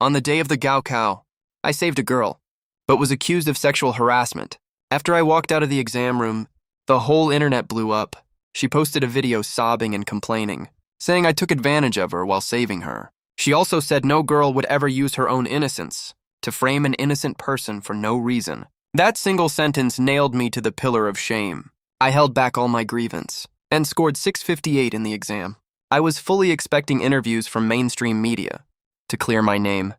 On the day of the gaokao, I saved a girl, but was accused of sexual harassment. After I walked out of the exam room, the whole internet blew up. She posted a video sobbing and complaining, saying I took advantage of her while saving her. She also said no girl would ever use her own innocence to frame an innocent person for no reason. That single sentence nailed me to the pillar of shame. I held back all my grievance and scored 658 in the exam. I was fully expecting interviews from mainstream media to clear my name.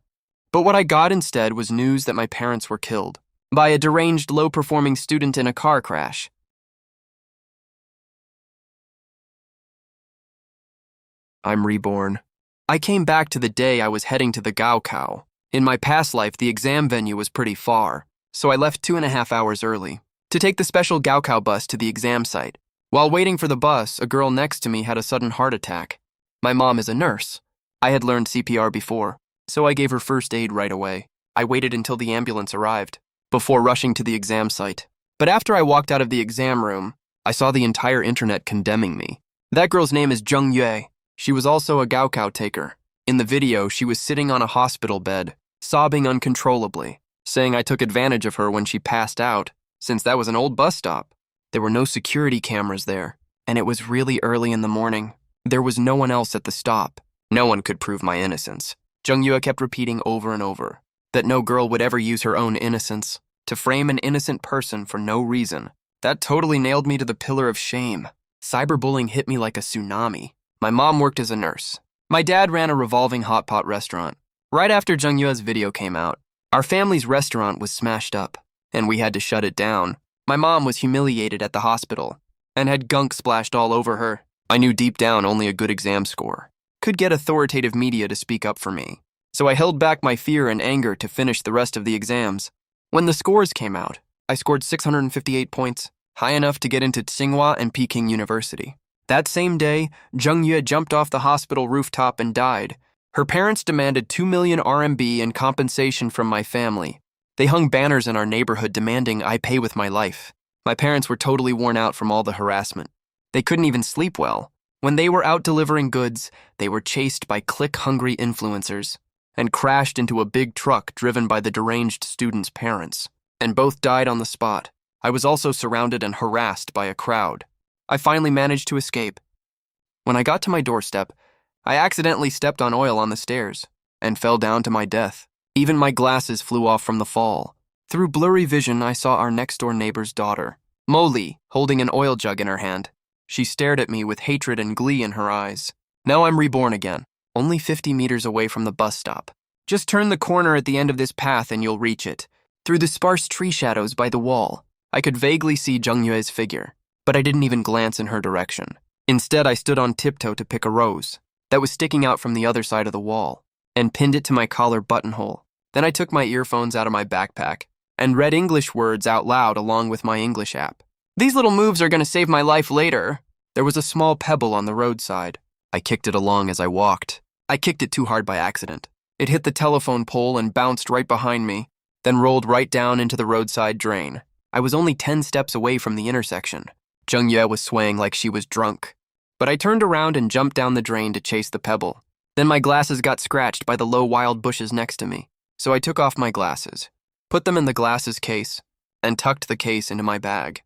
But what I got instead was news that my parents were killed by a deranged, low-performing student in a car crash. I'm reborn. I came back to the day I was heading to the gaokao. In my past life, the exam venue was pretty far, so I left 2.5 hours early to take the special gaokao bus to the exam site. While waiting for the bus, a girl next to me had a sudden heart attack. My mom is a nurse. I had learned CPR before, so I gave her first aid right away. I waited until the ambulance arrived before rushing to the exam site. But after I walked out of the exam room, I saw the entire internet condemning me. That girl's name is Jung Yue. She was also a gaokao taker. In the video, she was sitting on a hospital bed, sobbing uncontrollably, saying I took advantage of her when she passed out, since that was an old bus stop. There were no security cameras there, and it was really early in the morning. There was no one else at the stop. No one could prove my innocence. Jung Yue kept repeating over and over that no girl would ever use her own innocence to frame an innocent person for no reason. That totally nailed me to the pillar of shame. Cyberbullying hit me like a tsunami. My mom worked as a nurse. My dad ran a revolving hot pot restaurant. Right after Jung Yue's video came out, our family's restaurant was smashed up, and we had to shut it down. My mom was humiliated at the hospital and had gunk splashed all over her. I knew deep down only a good exam score could get authoritative media to speak up for me, so I held back my fear and anger to finish the rest of the exams. When the scores came out, I scored 658 points, high enough to get into Tsinghua and Peking University. That same day, Jung Yue jumped off the hospital rooftop and died. Her parents demanded 2 million RMB in compensation from my family. They hung banners in our neighborhood demanding I pay with my life. My parents were totally worn out from all the harassment. They couldn't even sleep well. When they were out delivering goods, they were chased by click-hungry influencers and crashed into a big truck driven by the deranged student's parents, and both died on the spot. I was also surrounded and harassed by a crowd. I finally managed to escape. When I got to my doorstep, I accidentally stepped on oil on the stairs and fell down to my death. Even my glasses flew off from the fall. Through blurry vision, I saw our next-door neighbor's daughter, Molly, holding an oil jug in her hand. She stared at me with hatred and glee in her eyes. Now I'm reborn again, only 50 meters away from the bus stop. Just turn the corner at the end of this path and you'll reach it. Through the sparse tree shadows by the wall, I could vaguely see Jung Yue's figure, but I didn't even glance in her direction. Instead, I stood on tiptoe to pick a rose that was sticking out from the other side of the wall and pinned it to my collar buttonhole. Then I took my earphones out of my backpack and read English words out loud along with my English app. These little moves are going to save my life later. There was a small pebble on the roadside. I kicked it along as I walked. I kicked it too hard by accident. It hit the telephone pole and bounced right behind me, then rolled right down into the roadside drain. I was only 10 steps away from the intersection. Jung Yue was swaying like she was drunk. But I turned around and jumped down the drain to chase the pebble. Then my glasses got scratched by the low wild bushes next to me, so I took off my glasses, put them in the glasses case, and tucked the case into my bag.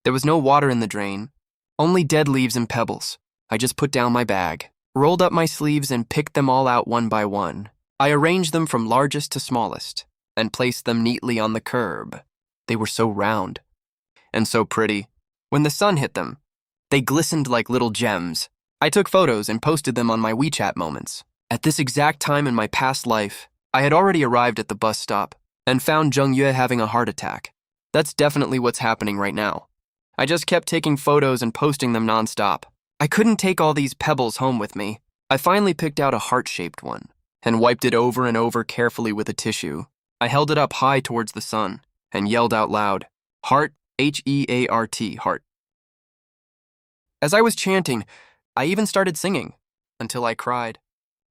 There was no water in the drain, only dead leaves and pebbles. I just put down my bag, rolled up my sleeves, and picked them all out one by one. I arranged them from largest to smallest and placed them neatly on the curb. They were so round and so pretty. When the sun hit them, they glistened like little gems. I took photos and posted them on my WeChat moments. At this exact time in my past life, I had already arrived at the bus stop and found Jung Yue having a heart attack. That's definitely what's happening right now. I just kept taking photos and posting them nonstop. I couldn't take all these pebbles home with me. I finally picked out a heart-shaped one and wiped it over and over carefully with a tissue. I held it up high towards the sun and yelled out loud, "Heart, H-E-A-R-T, heart." As I was chanting, I even started singing, until I cried.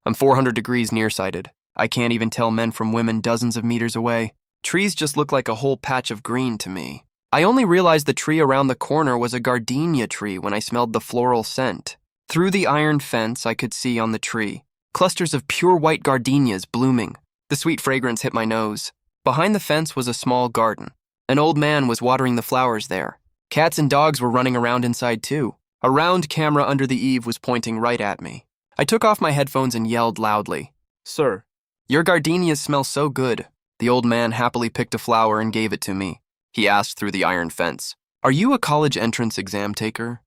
I'm 400 degrees nearsighted. I can't even tell men from women dozens of meters away. Trees just look like a whole patch of green to me. I only realized the tree around the corner was a gardenia tree when I smelled the floral scent. Through the iron fence, I could see on the tree clusters of pure white gardenias blooming The sweet fragrance hit my nose. Behind the fence was a small garden. An old man was watering the flowers there. Cats and dogs were running around inside too. A round camera under the eave was pointing right at me. I took off my headphones and yelled loudly, "Sir, your gardenias smell so good." The old man happily picked a flower and gave it to me. He asked through the iron fence, "Are you a college entrance exam taker?"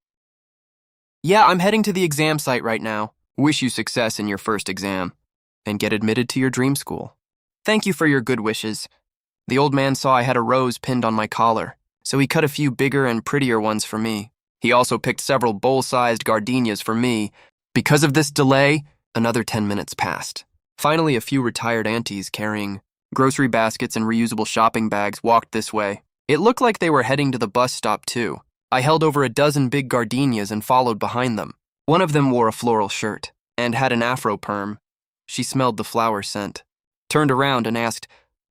"Yeah, I'm heading to the exam site right now. Wish you success in your first exam and get admitted to your dream school. Thank you for your good wishes." The old man saw I had a rose pinned on my collar, so he cut a few bigger and prettier ones for me. He also picked several bowl-sized gardenias for me. Because of this delay, another 10 minutes passed. Finally, a few retired aunties carrying grocery baskets and reusable shopping bags walked this way. It looked like they were heading to the bus stop too. I held over a dozen big gardenias and followed behind them. One of them wore a floral shirt and had an afro perm. She smelled the flower scent, turned around and asked,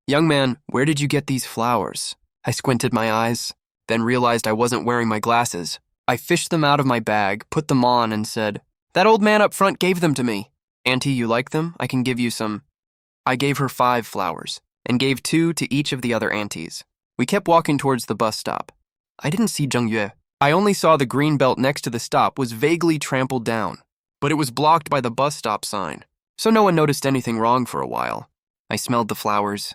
"Young man, where did you get these flowers?" I squinted my eyes, then realized I wasn't wearing my glasses. I fished them out of my bag, put them on, and said, "That old man up front gave them to me. Auntie, you like them? I can give you some." I gave her 5 flowers and gave 2 to each of the other aunties. We kept walking towards the bus stop. I didn't see Zheng Yue. I only saw the green belt next to the stop was vaguely trampled down, but it was blocked by the bus stop sign, so no one noticed anything wrong for a while. I smelled the flowers,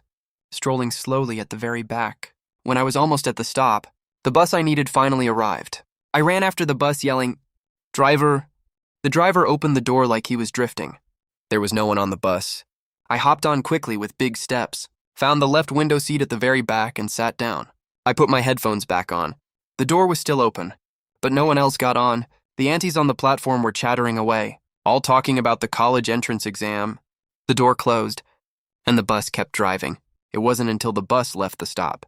strolling slowly at the very back. When I was almost at the stop, the bus I needed finally arrived. I ran after the bus yelling, "Driver!" The driver opened the door like he was drifting. There was no one on the bus. I hopped on quickly with big steps, found the left window seat at the very back, and sat down. I put my headphones back on. The door was still open, but no one else got on. The aunties on the platform were chattering away, all talking about the college entrance exam. The door closed, and the bus kept driving. It wasn't until the bus left the stop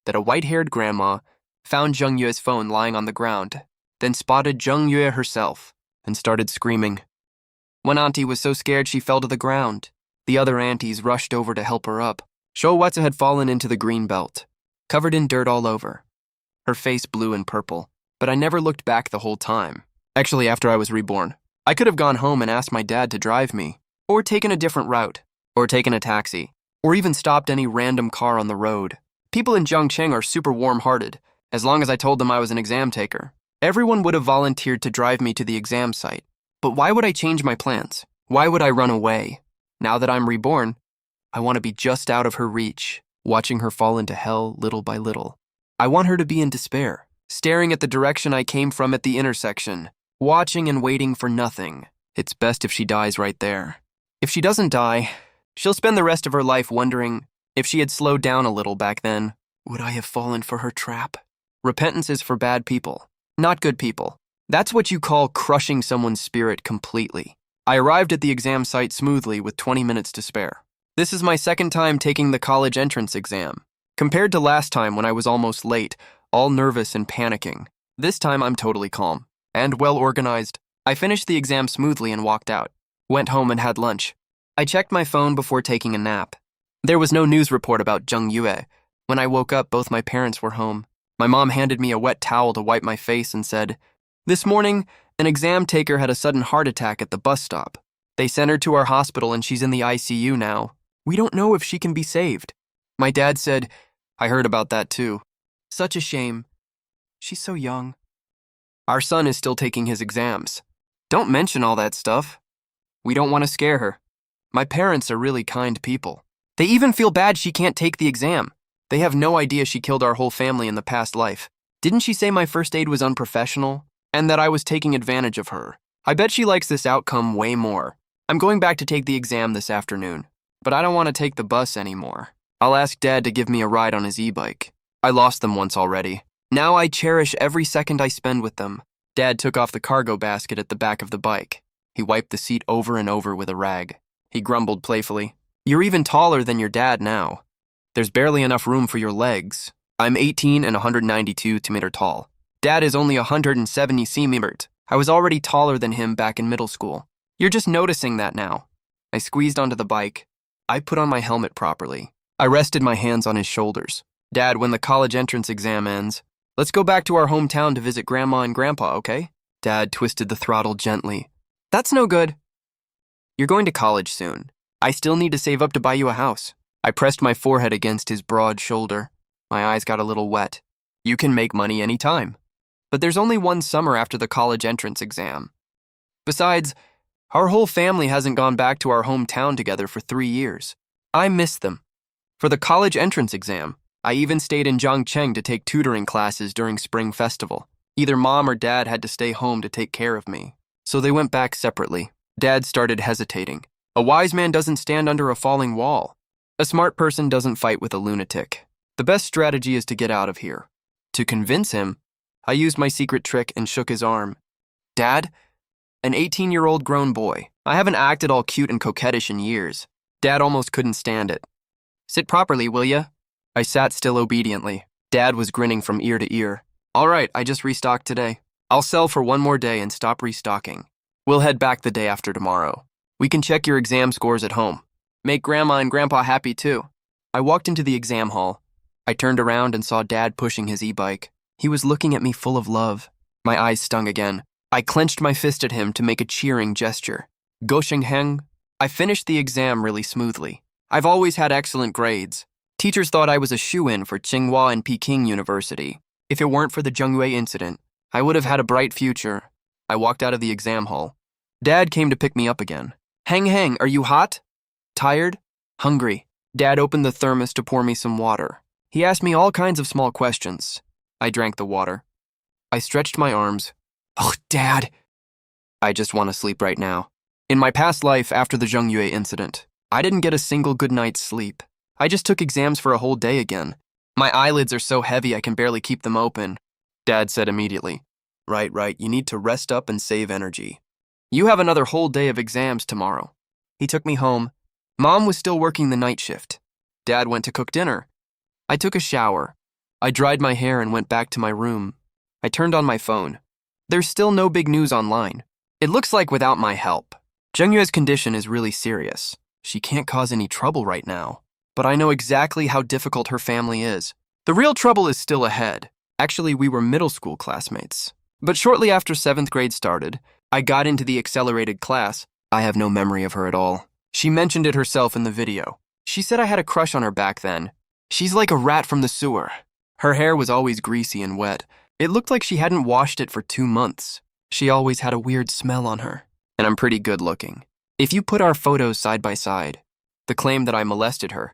that a white-haired grandma found Zheng Yue's phone lying on the ground, then spotted Zheng Yue herself and started screaming. One auntie was so scared she fell to the ground. The other aunties rushed over to help her up. Shouwatsu had fallen into the green belt, covered in dirt all over, her face blue and purple, but I never looked back the whole time. Actually, after I was reborn, I could have gone home and asked my dad to drive me, or taken a different route, or taken a taxi, or even stopped any random car on the road. People in Zhongcheng are super warm-hearted. As long as I told them I was an exam taker, everyone would have volunteered to drive me to the exam site. But why would I change my plans? Why would I run away? Now that I'm reborn, I want to be just out of her reach, watching her fall into hell little by little. I want her to be in despair, staring at the direction I came from at the intersection, watching and waiting for nothing. It's best if she dies right there. If she doesn't die, she'll spend the rest of her life wondering if she had slowed down a little back then, would I have fallen for her trap? Repentance is for bad people, not good people. That's what you call crushing someone's spirit completely. I arrived at the exam site smoothly with 20 minutes to spare. This is my second time taking the college entrance exam. Compared to last time when I was almost late, all nervous and panicking, this time I'm totally calm and well organized. I finished the exam smoothly and walked out. Went home and had lunch. I checked my phone before taking a nap. There was no news report about Zheng Yue. When I woke up, both my parents were home. My mom handed me a wet towel to wipe my face and said, "This morning, an exam taker had a sudden heart attack at the bus stop. They sent her to our hospital and she's in the ICU now. We don't know if she can be saved." My dad said, "I heard about that too. Such a shame. She's so young. Our son is still taking his exams. Don't mention all that stuff. We don't want to scare her. My parents are really kind people. They even feel bad she can't take the exam. They have no idea she killed our whole family in the past life. Didn't she say my first aid was unprofessional and that I was taking advantage of her? I bet she likes this outcome way more. I'm going back to take the exam this afternoon, but I don't want to take the bus anymore. I'll ask Dad to give me a ride on his e-bike. I lost them once already. Now I cherish every second I spend with them." Dad took off the cargo basket at the back of the bike. He wiped the seat over and over with a rag. He grumbled playfully, "You're even taller than your dad now. There's barely enough room for your legs. I'm 18 and 192 cm tall. Dad is only 170 cm. I was already taller than him back in middle school. You're just noticing that now." I squeezed onto the bike. I put on my helmet properly. I rested my hands on his shoulders. "Dad, when the college entrance exam ends, let's go back to our hometown to visit Grandma and Grandpa, okay?" Dad twisted the throttle gently. "That's no good. You're going to college soon. I still need to save up to buy you a house. I pressed my forehead against his broad shoulder. My eyes got a little wet. You can make money any time. But there's only one summer after the college entrance exam. Besides, our whole family hasn't gone back to our hometown together for 3 years. I miss them. For the college entrance exam, I even stayed in Zhangcheng to take tutoring classes during Spring Festival. Either mom or dad had to stay home to take care of me. So they went back separately. Dad started hesitating. A wise man doesn't stand under a falling wall. A smart person doesn't fight with a lunatic. The best strategy is to get out of here. To convince him, I used my secret trick and shook his arm. Dad? An 18-year-old grown boy. I haven't acted all cute and coquettish in years. Dad almost couldn't stand it. Sit properly, will ya? I sat still obediently. Dad was grinning from ear to ear. All right, I just restocked today. I'll sell for one more day and stop restocking. We'll head back the day after tomorrow. We can check your exam scores at home. Make Grandma and Grandpa happy too. I walked into the exam hall. I turned around and saw Dad pushing his e-bike. He was looking at me full of love. My eyes stung again. I clenched my fist at him to make a cheering gesture. Gosheng. I finished the exam really smoothly. I've always had excellent grades. Teachers thought I was a shoo-in for Tsinghua and Peking University. If it weren't for the Zhengyue incident, I would have had a bright future. I walked out of the exam hall. Dad came to pick me up again. Hang, are you hot? Tired? Hungry? Dad opened the thermos to pour me some water. He asked me all kinds of small questions. I drank the water. I stretched my arms. Oh, Dad. I just want to sleep right now. In my past life, after the Zhengyue incident, I didn't get a single good night's sleep. I just took exams for a whole day again. My eyelids are so heavy I can barely keep them open. Dad said immediately, Right, you need to rest up and save energy. You have another whole day of exams tomorrow. He took me home. Mom was still working the night shift. Dad went to cook dinner. I took a shower. I dried my hair and went back to my room. I turned on my phone. There's still no big news online. It looks like without my help. Zhengyue's condition is really serious. She can't cause any trouble right now. But I know exactly how difficult her family is. The real trouble is still ahead. Actually, we were middle school classmates. But shortly after 7th grade started, I got into the accelerated class. I have no memory of her at all. She mentioned it herself in the video. She said I had a crush on her back then. She's like a rat from the sewer. Her hair was always greasy and wet. It looked like she hadn't washed it for 2 months. She always had a weird smell on her. And I'm pretty good looking. If you put our photos side by side, the claim that I molested her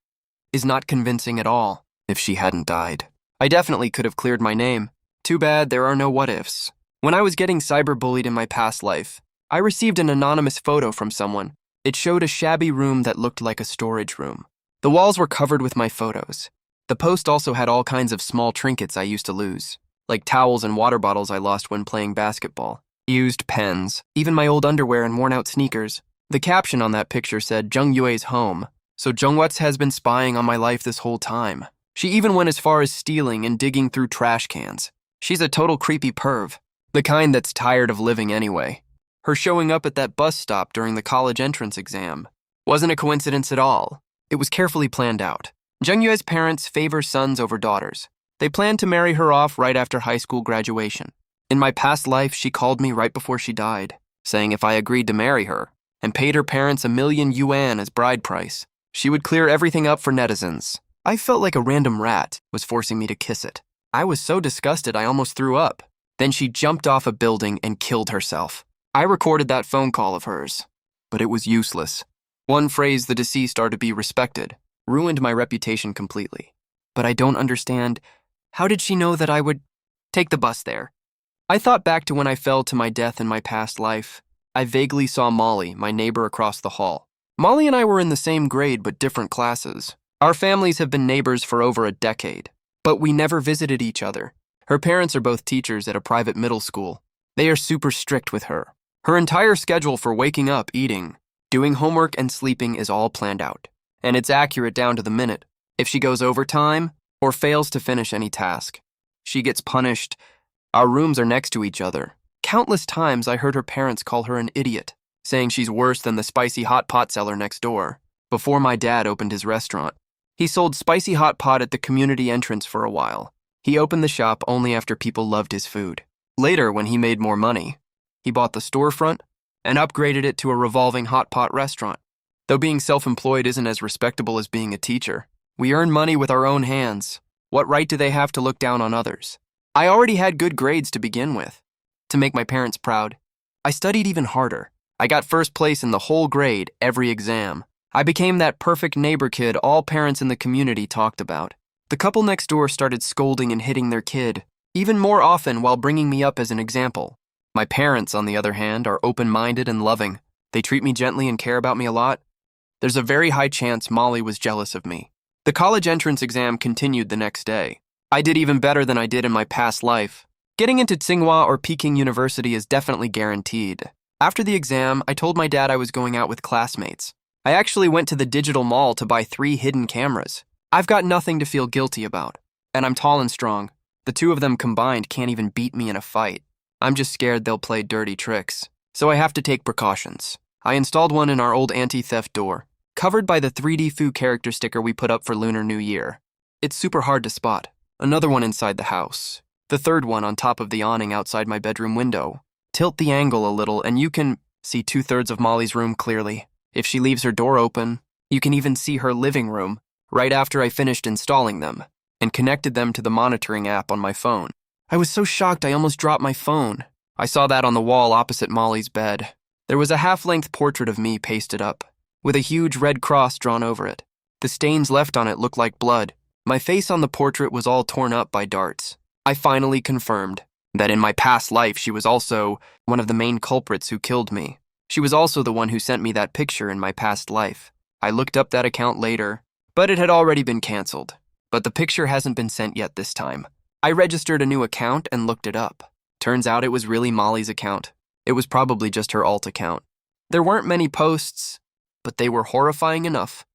is not convincing at all. If she hadn't died, I definitely could have cleared my name. Too bad there are no what-ifs. When I was getting cyberbullied in my past life, I received an anonymous photo from someone. It showed a shabby room that looked like a storage room. The walls were covered with my photos. The post also had all kinds of small trinkets I used to lose, like towels and water bottles I lost when playing basketball, used pens, even my old underwear and worn-out sneakers. The caption on that picture said, Zhengyue's home. So Zhengwatz has been spying on my life this whole time. She even went as far as stealing and digging through trash cans. She's a total creepy perv, the kind that's tired of living anyway. Her showing up at that bus stop during the college entrance exam wasn't a coincidence at all. It was carefully planned out. Zhengyue's parents favor sons over daughters. They planned to marry her off right after high school graduation. In my past life, she called me right before she died, saying if I agreed to marry her and paid her parents 1,000,000 yuan as bride price, she would clear everything up for netizens. I felt like a random rat was forcing me to kiss it. I was so disgusted I almost threw up. Then she jumped off a building and killed herself. I recorded that phone call of hers, but it was useless. One phrase the deceased are to be respected ruined my reputation completely. But I don't understand, how did she know that I would take the bus there? I thought back to when I fell to my death in my past life. I vaguely saw Molly, my neighbor across the hall. Molly and I were in the same grade but different classes. Our families have been neighbors for over a decade, but we never visited each other. Her parents are both teachers at a private middle school. They are super strict with her. Her entire schedule for waking up, eating, doing homework, and sleeping is all planned out. And it's accurate down to the minute. If she goes overtime or fails to finish any task, she gets punished. Our rooms are next to each other. Countless times I heard her parents call her an idiot, saying she's worse than the spicy hot pot seller next door. Before my dad opened his restaurant, he sold spicy hot pot at the community entrance for a while. He opened the shop only after people loved his food. Later, when he made more money, he bought the storefront and upgraded it to a revolving hot pot restaurant. Though being self-employed isn't as respectable as being a teacher. We earn money with our own hands. What right do they have to look down on others? I already had good grades to begin with. To make my parents proud, I studied even harder. I got first place in the whole grade, every exam. I became that perfect neighbor kid all parents in the community talked about. The couple next door started scolding and hitting their kid, even more often while bringing me up as an example. My parents, on the other hand, are open-minded and loving. They treat me gently and care about me a lot. There's a very high chance Molly was jealous of me. The college entrance exam continued the next day. I did even better than I did in my past life. Getting into Tsinghua or Peking University is definitely guaranteed. After the exam, I told my dad I was going out with classmates. I actually went to the digital mall to buy 3 hidden cameras. I've got nothing to feel guilty about. And I'm tall and strong. The two of them combined can't even beat me in a fight. I'm just scared they'll play dirty tricks. So I have to take precautions. I installed one in our old anti-theft door, covered by the 3D Fu character sticker we put up for Lunar New Year. It's super hard to spot. Another one inside the house. The third one on top of the awning outside my bedroom window. Tilt the angle a little and you can see 2/3 of Molly's room clearly. If she leaves her door open, you can even see her living room right after I finished installing them and connected them to the monitoring app on my phone. I was so shocked I almost dropped my phone. I saw that on the wall opposite Molly's bed. There was a half-length portrait of me pasted up, with a huge red cross drawn over it. The stains left on it looked like blood. My face on the portrait was all torn up by darts. I finally confirmed that in my past life she was also one of the main culprits who killed me. She was also the one who sent me that picture in my past life. I looked up that account later, but it had already been canceled. But the picture hasn't been sent yet this time. I registered a new account and looked it up. Turns out it was really Molly's account. It was probably just her alt account. There weren't many posts, but they were horrifying enough.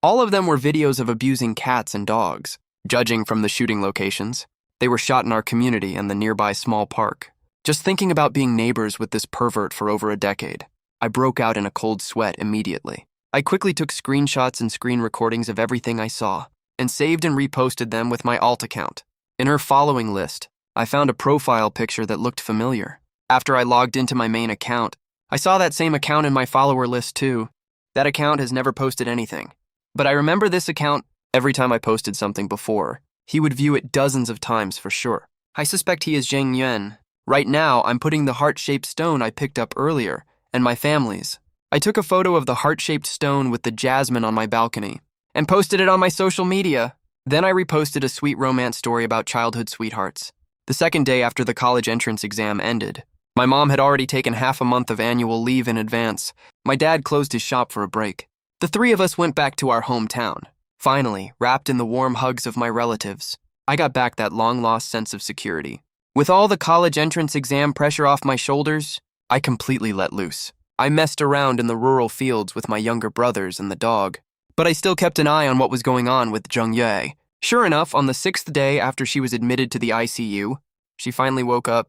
All of them were videos of abusing cats and dogs. Judging from the shooting locations, they were shot in our community and the nearby small park. Just thinking about being neighbors with this pervert for over a decade, I broke out in a cold sweat immediately. I quickly took screenshots and screen recordings of everything I saw, and saved and reposted them with my alt account. In her following list, I found a profile picture that looked familiar. After I logged into my main account, I saw that same account in my follower list too. That account has never posted anything. But I remember this account every time I posted something before. He would view it dozens of times for sure. I suspect he is Zheng Yuan. Right now, I'm putting the heart-shaped stone I picked up earlier, and my family's. I took a photo of the heart-shaped stone with the jasmine on my balcony, and posted it on my social media. Then I reposted a sweet romance story about childhood sweethearts. The second day after the college entrance exam ended, my mom had already taken half a month of annual leave in advance. My dad closed his shop for a break. The 3 of us went back to our hometown. Finally, wrapped in the warm hugs of my relatives, I got back that long-lost sense of security. With all the college entrance exam pressure off my shoulders, I completely let loose. I messed around in the rural fields with my younger brothers and the dog. But I still kept an eye on what was going on with Zheng Yue. Sure enough, on the 6th day after she was admitted to the ICU, she finally woke up.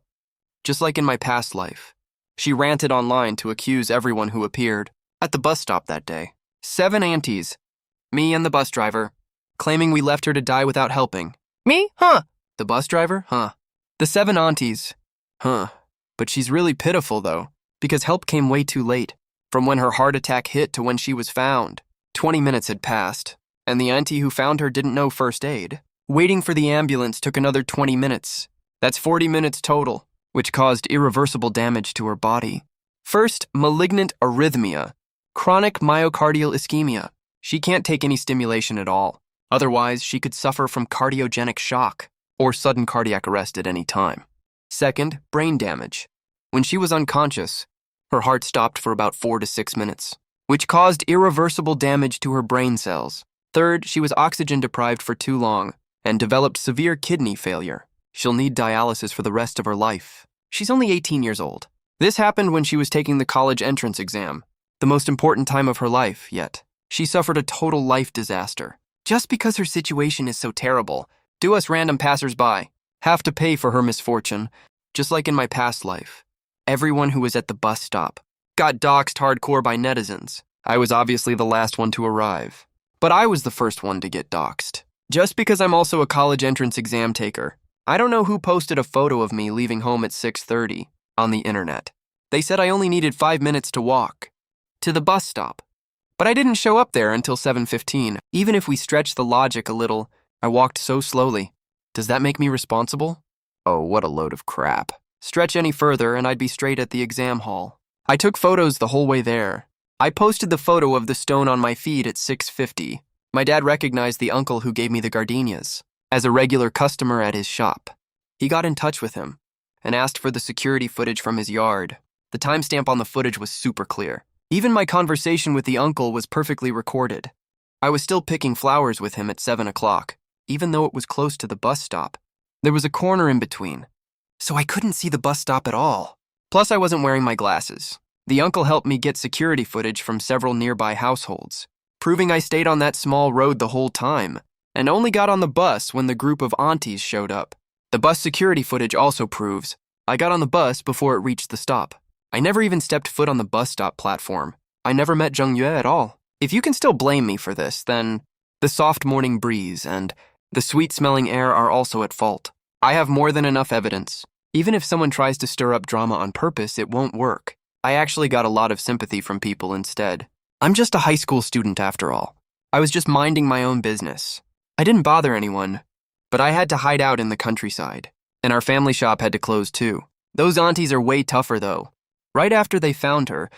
Just like in my past life, she ranted online to accuse everyone who appeared at the bus stop that day. 7 aunties, me and the bus driver, claiming we left her to die without helping. Me? Huh? The bus driver? Huh? The 7 aunties? Huh? But she's really pitiful though, because help came way too late. From when her heart attack hit to when she was found, 20 minutes had passed, and the auntie who found her didn't know first aid. Waiting for the ambulance took another 20 minutes. That's 40 minutes total, which caused irreversible damage to her body. First, malignant arrhythmia, chronic myocardial ischemia. She can't take any stimulation at all. Otherwise, she could suffer from cardiogenic shock or sudden cardiac arrest at any time. Second, brain damage. When she was unconscious, her heart stopped for about 4 to 6 minutes, which caused irreversible damage to her brain cells. Third, she was oxygen deprived for too long and developed severe kidney failure. She'll need dialysis for the rest of her life. She's only 18 years old. This happened when she was taking the college entrance exam, the most important time of her life yet. She suffered a total life disaster. Just because her situation is so terrible, do us random passersby have to pay for her misfortune, just like in my past life. Everyone who was at the bus stop got doxxed hardcore by netizens. I was obviously the last one to arrive, but I was the first one to get doxxed. Just because I'm also a college entrance exam taker, I don't know who posted a photo of me leaving home at 6:30 on the internet. They said I only needed 5 minutes to walk to the bus stop. But I didn't show up there until 7:15. Even if we stretch the logic a little, I walked so slowly. Does that make me responsible? Oh, what a load of crap. Stretch any further and I'd be straight at the exam hall. I took photos the whole way there. I posted the photo of the stone on my feed at 6:50. My dad recognized the uncle who gave me the gardenias as a regular customer at his shop. He got in touch with him and asked for the security footage from his yard. The timestamp on the footage was super clear. Even my conversation with the uncle was perfectly recorded. I was still picking flowers with him at 7 o'clock, even though it was close to the bus stop. There was a corner in between, so I couldn't see the bus stop at all. Plus, I wasn't wearing my glasses. The uncle helped me get security footage from several nearby households, proving I stayed on that small road the whole time, and only got on the bus when the group of aunties showed up. The bus security footage also proves I got on the bus before it reached the stop. I never even stepped foot on the bus stop platform. I never met Jung Yue at all. If you can still blame me for this, then the soft morning breeze and the sweet-smelling air are also at fault. I have more than enough evidence. Even if someone tries to stir up drama on purpose, it won't work. I actually got a lot of sympathy from people instead. I'm just a high school student after all. I was just minding my own business. I didn't bother anyone, but I had to hide out in the countryside. And our family shop had to close too. Those aunties are way tougher though. Right after they found her,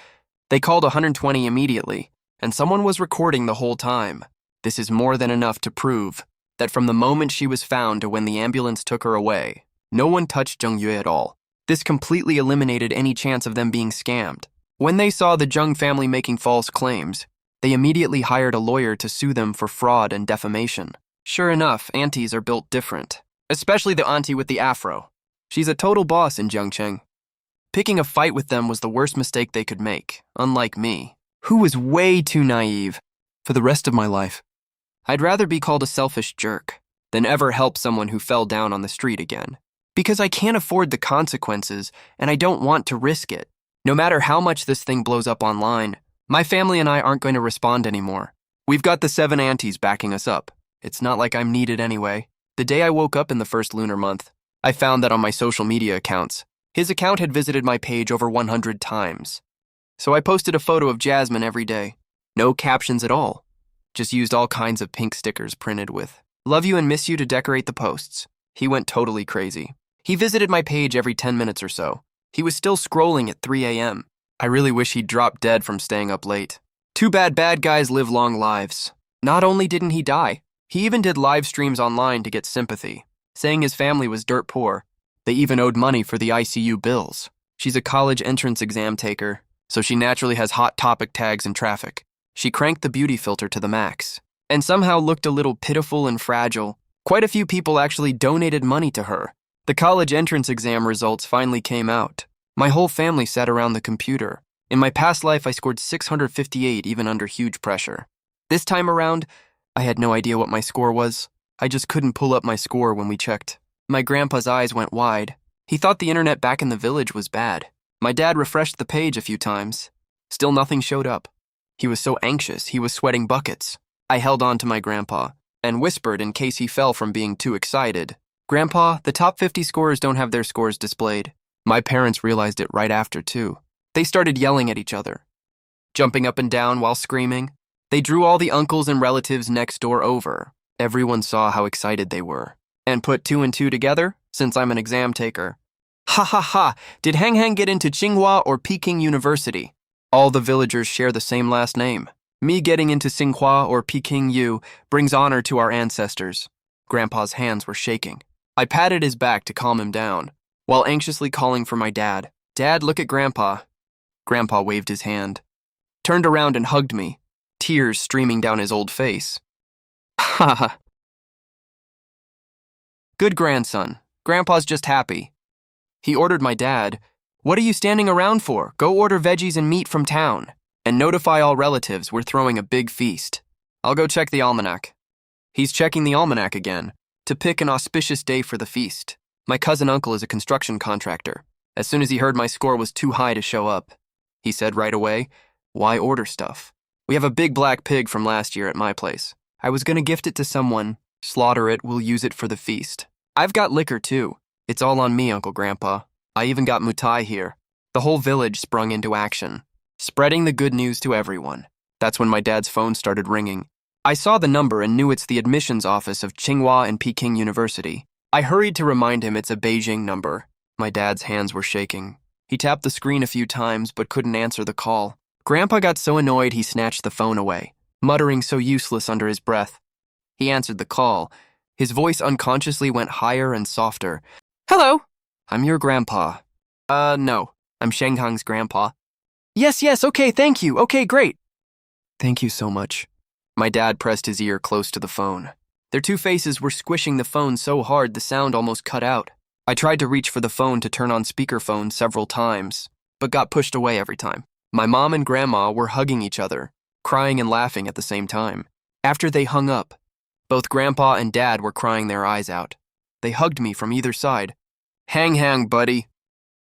they called 120 immediately, and someone was recording the whole time. This is more than enough to prove that from the moment she was found to when the ambulance took her away, no one touched Jung Yue at all. This completely eliminated any chance of them being scammed. When they saw the Jung family making false claims, they immediately hired a lawyer to sue them for fraud and defamation. Sure enough, aunties are built different, especially the auntie with the afro. She's a total boss in Zhengcheng. Picking a fight with them was the worst mistake they could make, unlike me, who was way too naive. For the rest of my life, I'd rather be called a selfish jerk than ever help someone who fell down on the street again. Because I can't afford the consequences, and I don't want to risk it. No matter how much this thing blows up online, my family and I aren't going to respond anymore. We've got the 7 aunties backing us up. It's not like I'm needed anyway. The day I woke up in the first lunar month, I found that on my social media accounts, his account had visited my page over 100 times. So I posted a photo of Jasmine every day. No captions at all. Just used all kinds of pink stickers printed with "Love you and miss you" to decorate the posts. He went totally crazy. He visited my page every 10 minutes or so. He was still scrolling at 3 a.m. I really wish he'd dropped dead from staying up late. Too bad bad guys live long lives. Not only didn't he die, he even did live streams online to get sympathy, saying his family was dirt poor. They even owed money for the ICU bills. She's a college entrance exam taker, so she naturally has hot topic tags in traffic. She cranked the beauty filter to the max, and somehow looked a little pitiful and fragile. Quite a few people actually donated money to her. The college entrance exam results finally came out. My whole family sat around the computer. In my past life, I scored 658 even under huge pressure. This time around, I had no idea what my score was. I just couldn't pull up my score when we checked. My grandpa's eyes went wide. He thought the internet back in the village was bad. My dad refreshed the page a few times. Still nothing showed up. He was so anxious, he was sweating buckets. I held on to my grandpa and whispered in case he fell from being too excited. "Grandpa, the top 50 scorers don't have their scores displayed." My parents realized it right after, too. They started yelling at each other, jumping up and down while screaming. They drew all the uncles and relatives next door over. Everyone saw how excited they were, and put 2 and 2 together, since I'm an exam taker. Ha ha ha, did Hang Hang get into Tsinghua or Peking University? All the villagers share the same last name. Me getting into Tsinghua or Peking U brings honor to our ancestors. Grandpa's hands were shaking. I patted his back to calm him down, while anxiously calling for my dad. "Dad, look at Grandpa." Grandpa waved his hand, turned around and hugged me, tears streaming down his old face. Ha ha. Good grandson. Grandpa's just happy. He ordered my dad, "What are you standing around for? Go order veggies and meat from town, and notify all relatives we're throwing a big feast." I'll go check the almanac. He's checking the almanac again, to pick an auspicious day for the feast. My cousin uncle is a construction contractor. As soon as he heard my score was too high to show up, he said right away, "Why order stuff? We have a big black pig from last year at my place. I was gonna gift it to someone, slaughter it, we'll use it for the feast. I've got liquor too. It's all on me, Uncle Grandpa. I even got mutai here." The whole village sprung into action, spreading the good news to everyone. That's when my dad's phone started ringing. I saw the number and knew it's the admissions office of Tsinghua and Peking University. I hurried to remind him it's a Beijing number. My dad's hands were shaking. He tapped the screen a few times but couldn't answer the call. Grandpa got so annoyed he snatched the phone away, muttering so useless under his breath. He answered the call. His voice unconsciously went higher and softer. Hello. I'm your grandpa. No. I'm Shenghang's grandpa. Yes, okay, thank you. Okay, great. Thank you so much. My dad pressed his ear close to the phone. Their two faces were squishing the phone so hard the sound almost cut out. I tried to reach for the phone to turn on speakerphone several times, but got pushed away every time. My mom and grandma were hugging each other, crying and laughing at the same time. After they hung up, both grandpa and dad were crying their eyes out. They hugged me from either side. Hang, buddy.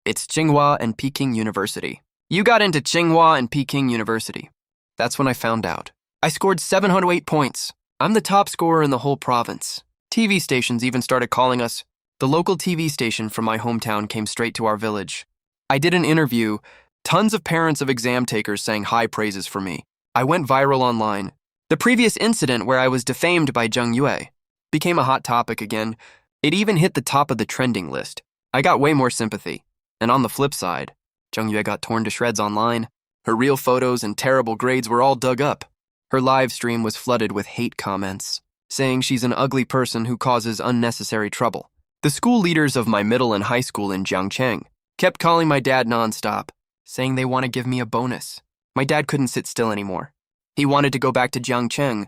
It's Tsinghua and Peking University. You got into Tsinghua and Peking University. That's when I found out. I scored 708 points. I'm the top scorer in the whole province. TV stations even started calling us. The local TV station from my hometown came straight to our village. I did an interview. Tons of parents of exam takers sang high praises for me. I went viral online. The previous incident where I was defamed by Zheng Yue became a hot topic again. It even hit the top of the trending list. I got way more sympathy. And on the flip side, Zheng Yue got torn to shreds online. Her real photos and terrible grades were all dug up. Her live stream was flooded with hate comments, saying she's an ugly person who causes unnecessary trouble. The school leaders of my middle and high school in Jiangcheng kept calling my dad nonstop, saying they want to give me a bonus. My dad couldn't sit still anymore. He wanted to go back to Jiangcheng.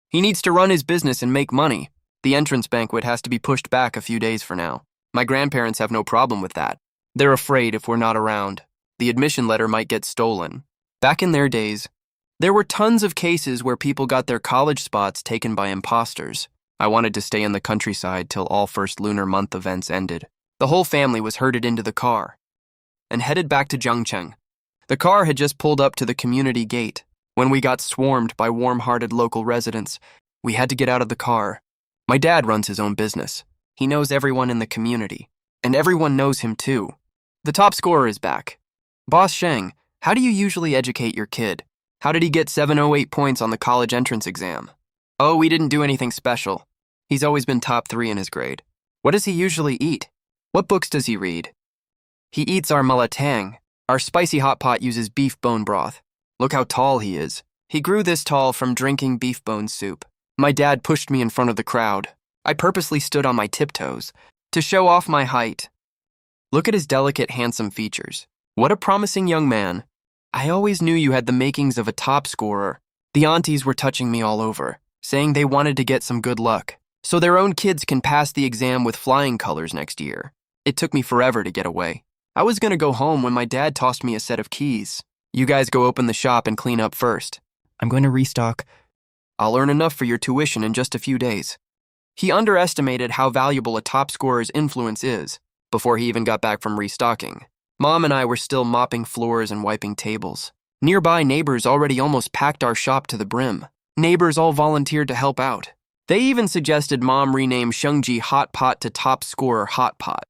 He needs to run his business and make money. The entrance banquet has to be pushed back a few days for now. My grandparents have no problem with that. They're afraid if we're not around, the admission letter might get stolen. Back in their days, there were tons of cases where people got their college spots taken by imposters. I wanted to stay in the countryside till all first lunar month events ended. The whole family was herded into the car and headed back to Jiangcheng. The car had just pulled up to the community gate when we got swarmed by warm-hearted local residents. We had to get out of the car. My dad runs his own business. He knows everyone in the community, and everyone knows him too. The top scorer is back. Boss Sheng, how do you usually educate your kid? How did he get 708 points on the college entrance exam? Oh, we didn't do anything special. He's always been top 3 in his grade. What does he usually eat? What books does he read? He eats our malatang. Our spicy hot pot uses beef bone broth. Look how tall he is. He grew this tall from drinking beef bone soup. My dad pushed me in front of the crowd. I purposely stood on my tiptoes to show off my height. Look at his delicate, handsome features. What a promising young man. I always knew you had the makings of a top scorer. The aunties were touching me all over, saying they wanted to get some good luck, so their own kids can pass the exam with flying colors next year. It took me forever to get away. I was gonna go home when my dad tossed me a set of keys. You guys go open the shop and clean up first. I'm going to restock. I'll earn enough for your tuition in just a few days. He underestimated how valuable a top scorer's influence is before he even got back from restocking. Mom and I were still mopping floors and wiping tables. Nearby neighbors already almost packed our shop to the brim. Neighbors all volunteered to help out. They even suggested Mom rename Shengji Hot Pot to Top Scorer Hot Pot.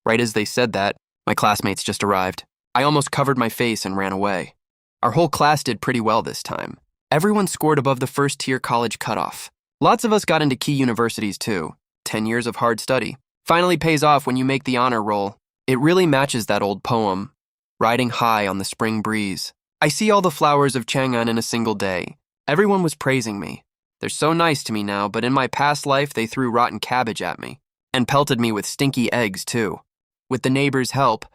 Right as they said that, my classmates just arrived. I almost covered my face and ran away. Our whole class did pretty well this time. Everyone scored above the first-tier college cutoff. Lots of us got into key universities too. 10 years of hard study. Finally pays off when you make the honor roll. It really matches that old poem, riding high on the spring breeze. I see all the flowers of Chang'an in a single day. Everyone was praising me. They're so nice to me now, but in my past life they threw rotten cabbage at me and pelted me with stinky eggs too. With the neighbors' help,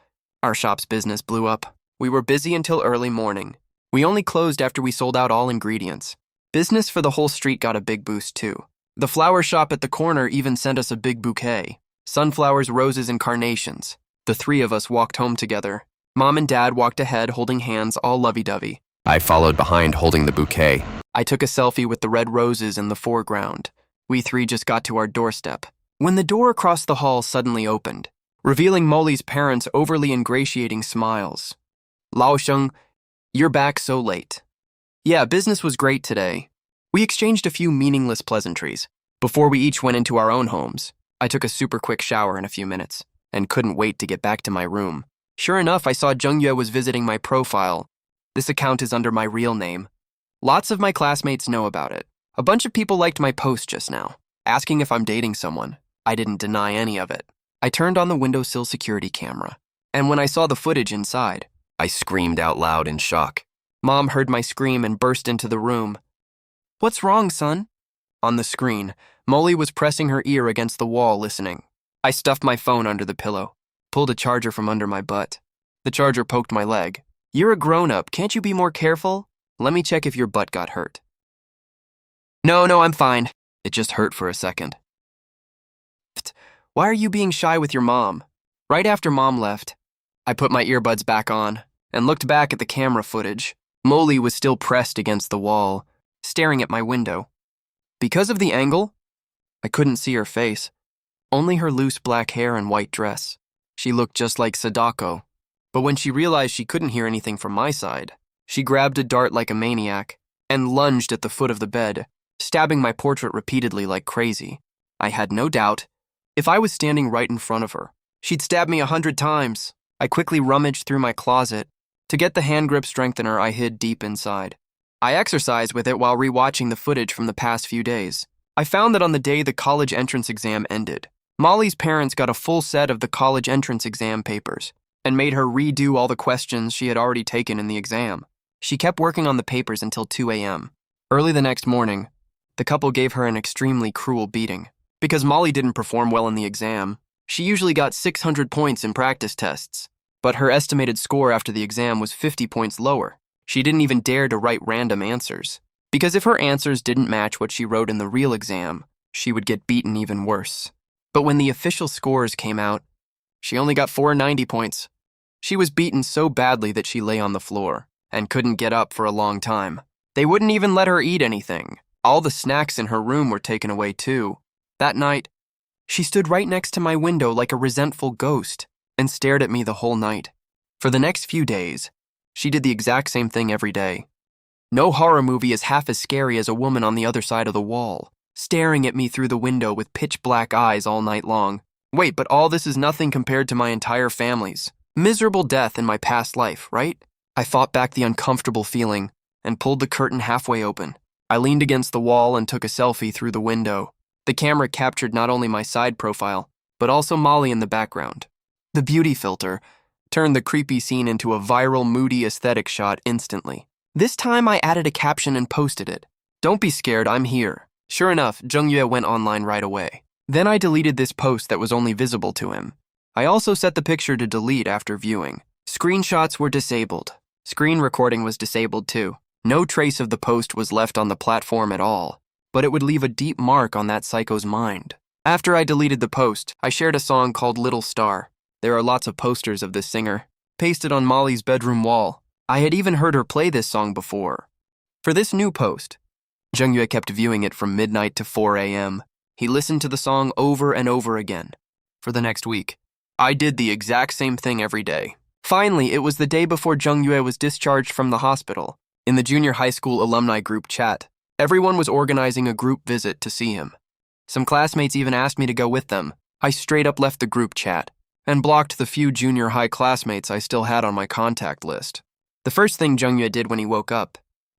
our shop's business blew up. We were busy until early morning. We only closed after we sold out all ingredients. Business for the whole street got a big boost too. The flower shop at the corner even sent us a big bouquet. Sunflowers, roses, and carnations. The 3 of us walked home together. Mom and Dad walked ahead holding hands, all lovey-dovey. I followed behind holding the bouquet. I took a selfie with the red roses in the foreground. We 3 just got to our doorstep when the door across the hall suddenly opened, revealing Molly's parents' overly ingratiating smiles. Lao Sheng, you're back so late. Yeah, business was great today. We exchanged a few meaningless pleasantries before we each went into our own homes. I took a super quick shower in a few minutes and couldn't wait to get back to my room. Sure enough, I saw Zheng Yue was visiting my profile. This account is under my real name. Lots of my classmates know about it. A bunch of people liked my post just now, asking if I'm dating someone. I didn't deny any of it. I turned on the windowsill security camera, and when I saw the footage inside, I screamed out loud in shock. Mom heard my scream and burst into the room. "What's wrong, son?" On the screen, Molly was pressing her ear against the wall listening. I stuffed my phone under the pillow, pulled a charger from under my butt. The charger poked my leg. "You're a grown-up, can't you be more careful? Let me check if your butt got hurt." No, I'm fine. It just hurt for a second." "Why are you being shy with your mom?" Right after Mom left, I put my earbuds back on and looked back at the camera footage. Molly was still pressed against the wall, staring at my window. Because of the angle, I couldn't see her face, only her loose black hair and white dress. She looked just like Sadako, but when she realized she couldn't hear anything from my side, she grabbed a dart like a maniac and lunged at the foot of the bed, stabbing my portrait repeatedly like crazy. I had no doubt, if I was standing right in front of her, she'd stab me 100 times. I quickly rummaged through my closet. To get the hand grip strengthener I hid deep inside. I exercised with it while rewatching the footage from the past few days. I found that on the day the college entrance exam ended, Molly's parents got a full set of the college entrance exam papers and made her redo all the questions she had already taken in the exam. She kept working on the papers until 2 a.m. Early the next morning, the couple gave her an extremely cruel beating. Because Molly didn't perform well in the exam, she usually got 600 points in practice tests, but her estimated score after the exam was 50 points lower. She didn't even dare to write random answers, because if her answers didn't match what she wrote in the real exam, she would get beaten even worse. But when the official scores came out, she only got 490 points. She was beaten so badly that she lay on the floor and couldn't get up for a long time. They wouldn't even let her eat anything. All the snacks in her room were taken away too. That night, she stood right next to my window like a resentful ghost and stared at me the whole night. For the next few days, she did the exact same thing every day. No horror movie is half as scary as a woman on the other side of the wall, staring at me through the window with pitch-black eyes all night long. Wait, but all this is nothing compared to my entire family's miserable death in my past life, right? I fought back the uncomfortable feeling and pulled the curtain halfway open. I leaned against the wall and took a selfie through the window. The camera captured not only my side profile, but also Molly in the background. The beauty filter turned the creepy scene into a viral, moody aesthetic shot instantly. This time I added a caption and posted it. "Don't be scared, I'm here." Sure enough, Jung-yue went online right away. Then I deleted this post that was only visible to him. I also set the picture to delete after viewing. Screenshots were disabled. Screen recording was disabled too. No trace of the post was left on the platform at all, but it would leave a deep mark on that psycho's mind. After I deleted the post, I shared a song called Little Star. There are lots of posters of this singer, pasted on Molly's bedroom wall. I had even heard her play this song before. For this new post, Jung-yue kept viewing it from midnight to 4 a.m. He listened to the song over and over again. For the next week, I did the exact same thing every day. Finally, it was the day before Jung-yue was discharged from the hospital. In the junior high school alumni group chat, everyone was organizing a group visit to see him. Some classmates even asked me to go with them. I straight up left the group chat and blocked the few junior high classmates I still had on my contact list. The first thing Jung-yue did when he woke up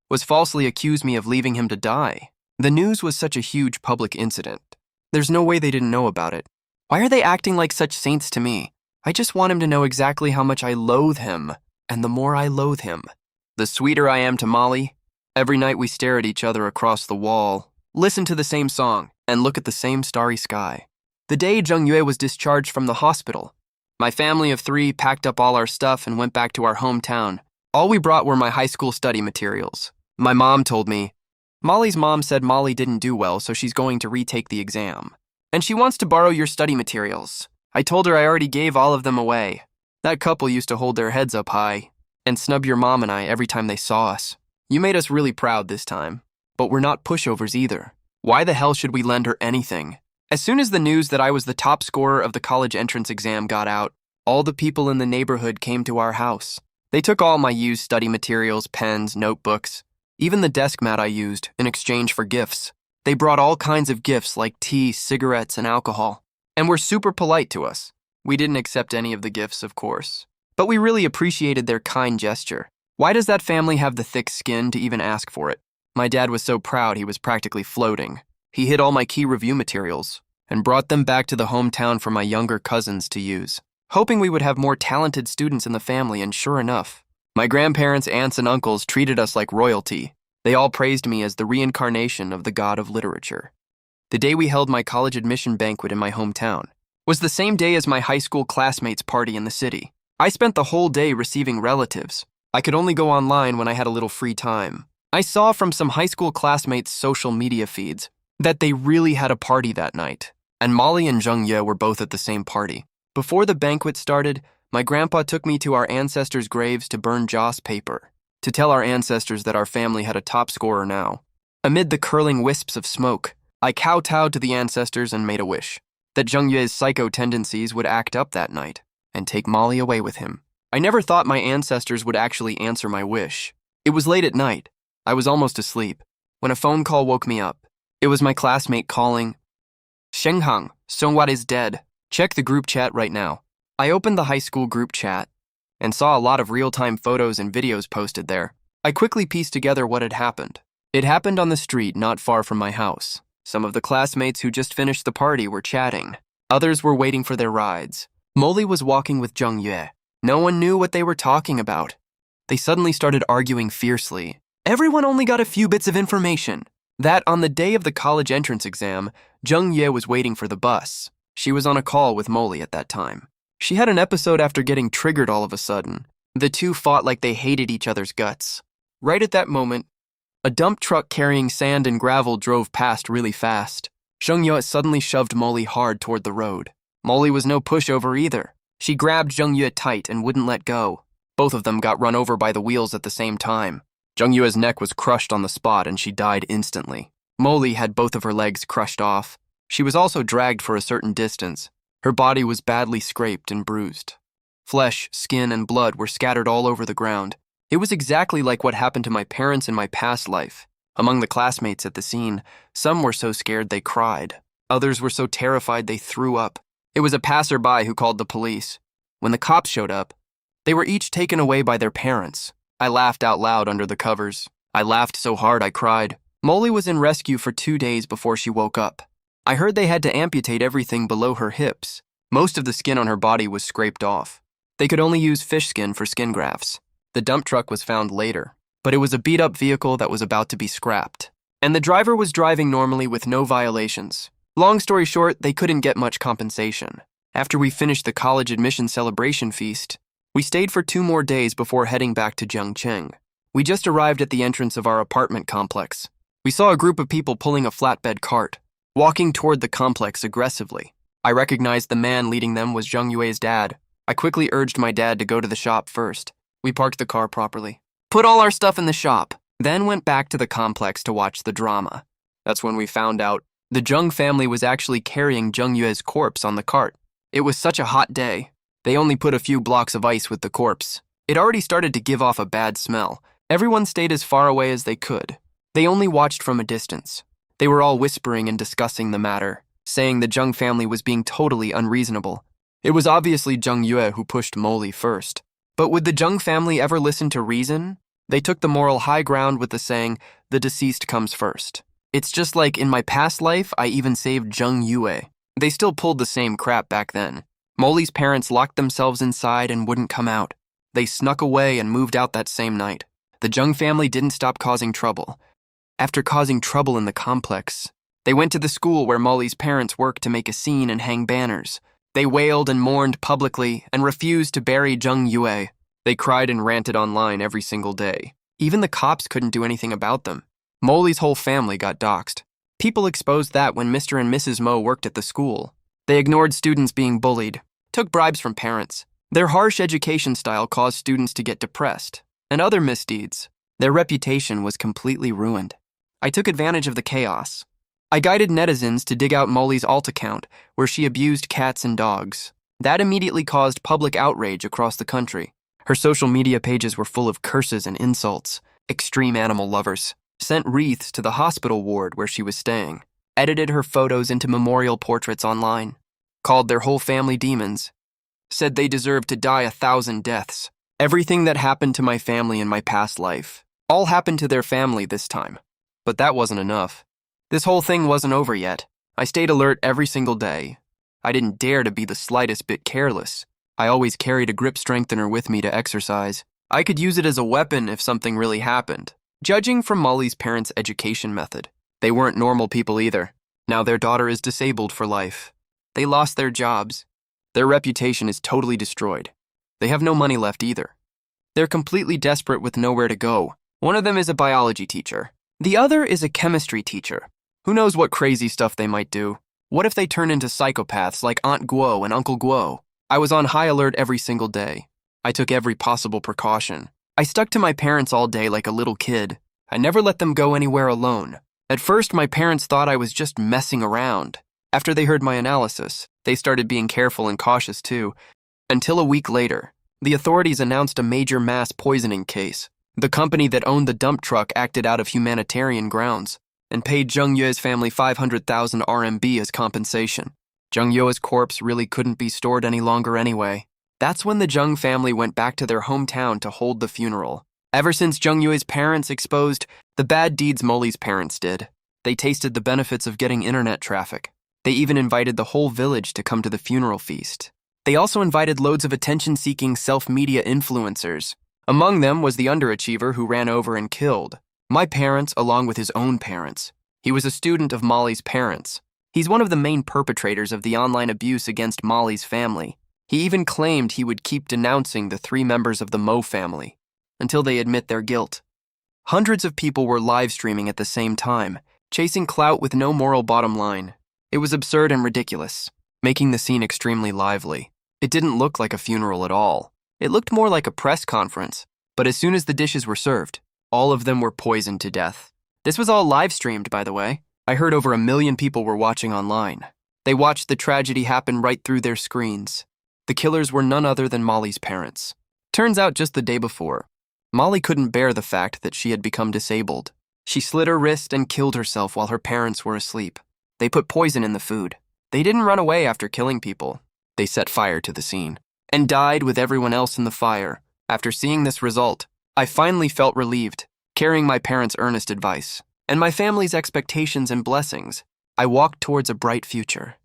was falsely accuse me of leaving him to die. The news was such a huge public incident. There's no way they didn't know about it. Why are they acting like such saints to me? I just want him to know exactly how much I loathe him, and the more I loathe him, the sweeter I am to Molly. Every night we stare at each other across the wall, listen to the same song, and look at the same starry sky. The day Jung-yue was discharged from the hospital, my family of 3 packed up all our stuff and went back to our hometown. All we brought were my high school study materials. My mom told me, Molly's mom said Molly didn't do well, so she's going to retake the exam. And she wants to borrow your study materials. I told her I already gave all of them away. That couple used to hold their heads up high and snub your mom and I every time they saw us. You made us really proud this time, but we're not pushovers either. Why the hell should we lend her anything? As soon as the news that I was the top scorer of the college entrance exam got out, all the people in the neighborhood came to our house. They took all my used study materials, pens, notebooks, even the desk mat I used in exchange for gifts. They brought all kinds of gifts like tea, cigarettes, and alcohol, and were super polite to us. We didn't accept any of the gifts, of course, but we really appreciated their kind gesture. Why does that family have the thick skin to even ask for it? My dad was so proud he was practically floating. He hid all my key review materials and brought them back to the hometown for my younger cousins to use, hoping we would have more talented students in the family, and sure enough, my grandparents, aunts, and uncles treated us like royalty. They all praised me as the reincarnation of the god of literature. The day we held my college admission banquet in my hometown was the same day as my high school classmates' party in the city. I spent the whole day receiving relatives. I could only go online when I had a little free time. I saw from some high school classmates' social media feeds that they really had a party that night, and Molly and Jung Ye were both at the same party. Before the banquet started, my grandpa took me to our ancestors' graves to burn joss paper, to tell our ancestors that our family had a top scorer now. Amid the curling wisps of smoke, I kowtowed to the ancestors and made a wish that Jung Ye's psycho tendencies would act up that night and take Molly away with him. I never thought my ancestors would actually answer my wish. It was late at night. I was almost asleep when a phone call woke me up. It was my classmate calling. Shenghang, Songwat is dead. Check the group chat right now. I opened the high school group chat and saw a lot of real-time photos and videos posted there. I quickly pieced together what had happened. It happened on the street not far from my house. Some of the classmates who just finished the party were chatting. Others were waiting for their rides. Molly was walking with Jung Ye. No one knew what they were talking about. They suddenly started arguing fiercely. Everyone only got a few bits of information. That on the day of the college entrance exam, Jung Ye was waiting for the bus. She was on a call with Molly at that time. She had an episode after getting triggered all of a sudden. The two fought like they hated each other's guts. Right at that moment, a dump truck carrying sand and gravel drove past really fast. Jung Ye suddenly shoved Molly hard toward the road. Molly was no pushover either. She grabbed Jung Ye tight and wouldn't let go. Both of them got run over by the wheels at the same time. Jung Ye's neck was crushed on the spot and she died instantly. Molly had both of her legs crushed off. She was also dragged for a certain distance. Her body was badly scraped and bruised. Flesh, skin, and blood were scattered all over the ground. It was exactly like what happened to my parents in my past life. Among the classmates at the scene, some were so scared they cried. Others were so terrified they threw up. It was a passerby who called the police. When the cops showed up, they were each taken away by their parents. I laughed out loud under the covers. I laughed so hard I cried. Molly was in rescue for 2 days before she woke up. I heard they had to amputate everything below her hips. Most of the skin on her body was scraped off. They could only use fish skin for skin grafts. The dump truck was found later, but it was a beat-up vehicle that was about to be scrapped. And the driver was driving normally with no violations. Long story short, they couldn't get much compensation. After we finished the college admission celebration feast, we stayed for 2 more days before heading back to Jiangcheng. We just arrived at the entrance of our apartment complex. We saw a group of people pulling a flatbed cart, walking toward the complex aggressively. I recognized the man leading them was Jung Yue's dad. I quickly urged my dad to go to the shop first. We parked the car properly, put all our stuff in the shop, then went back to the complex to watch the drama. That's when we found out the Jung family was actually carrying Jung Yue's corpse on the cart. It was such a hot day. They only put a few blocks of ice with the corpse. It already started to give off a bad smell. Everyone stayed as far away as they could. They only watched from a distance. They were all whispering and discussing the matter, saying the Jung family was being totally unreasonable. It was obviously Jung Yue who pushed Molly first. But would the Jung family ever listen to reason? They took the moral high ground with the saying, the deceased comes first. It's just like in my past life, I even saved Jung Yue. They still pulled the same crap back then. Molly's parents locked themselves inside and wouldn't come out. They snuck away and moved out that same night. The Jung family didn't stop causing trouble. After causing trouble in the complex, they went to the school where Molly's parents worked to make a scene and hang banners. They wailed and mourned publicly and refused to bury Jung Yue. They cried and ranted online every single day. Even the cops couldn't do anything about them. Molly's whole family got doxxed. People exposed that when Mr. and Mrs. Mo worked at the school. They ignored students being bullied, took bribes from parents. Their harsh education style caused students to get depressed, and other misdeeds. Their reputation was completely ruined. I took advantage of the chaos. I guided netizens to dig out Molly's alt account, where she abused cats and dogs. That immediately caused public outrage across the country. Her social media pages were full of curses and insults. Extreme animal lovers sent wreaths to the hospital ward where she was staying, edited her photos into memorial portraits online, called their whole family demons, said they deserved to die 1,000 deaths. Everything that happened to my family in my past life all happened to their family this time. But that wasn't enough. This whole thing wasn't over yet. I stayed alert every single day. I didn't dare to be the slightest bit careless. I always carried a grip strengthener with me to exercise. I could use it as a weapon if something really happened. Judging from Molly's parents' education method, they weren't normal people either. Now their daughter is disabled for life. They lost their jobs. Their reputation is totally destroyed. They have no money left either. They're completely desperate with nowhere to go. One of them is a biology teacher. The other is a chemistry teacher. Who knows what crazy stuff they might do? What if they turn into psychopaths like Aunt Guo and Uncle Guo? I was on high alert every single day. I took every possible precaution. I stuck to my parents all day like a little kid. I never let them go anywhere alone. At first, my parents thought I was just messing around. After they heard my analysis, they started being careful and cautious too. Until a week later, the authorities announced a major mass poisoning case. The company that owned the dump truck acted out of humanitarian grounds and paid Zheng Yue's family 500,000 RMB as compensation. Zheng Yue's corpse really couldn't be stored any longer anyway. That's when the Zheng family went back to their hometown to hold the funeral. Ever since Zheng Yue's parents exposed the bad deeds Molly's parents did, they tasted the benefits of getting internet traffic. They even invited the whole village to come to the funeral feast. They also invited loads of attention-seeking self-media influencers. Among them was the underachiever who ran over and killed my parents along with his own parents. He was a student of Molly's parents. He's one of the main perpetrators of the online abuse against Molly's family. He even claimed he would keep denouncing the 3 members of the Mo family until they admit their guilt. Hundreds of people were live streaming at the same time, chasing clout with no moral bottom line. It was absurd and ridiculous, making the scene extremely lively. It didn't look like a funeral at all. It looked more like a press conference, but as soon as the dishes were served, all of them were poisoned to death. This was all live streamed, by the way. I heard over 1 million people were watching online. They watched the tragedy happen right through their screens. The killers were none other than Molly's parents. Turns out just the day before, Molly couldn't bear the fact that she had become disabled. She slit her wrist and killed herself while her parents were asleep. They put poison in the food. They didn't run away after killing people. They set fire to the scene and died with everyone else in the fire. After seeing this result, I finally felt relieved. Carrying my parents' earnest advice and my family's expectations and blessings, I walked towards a bright future.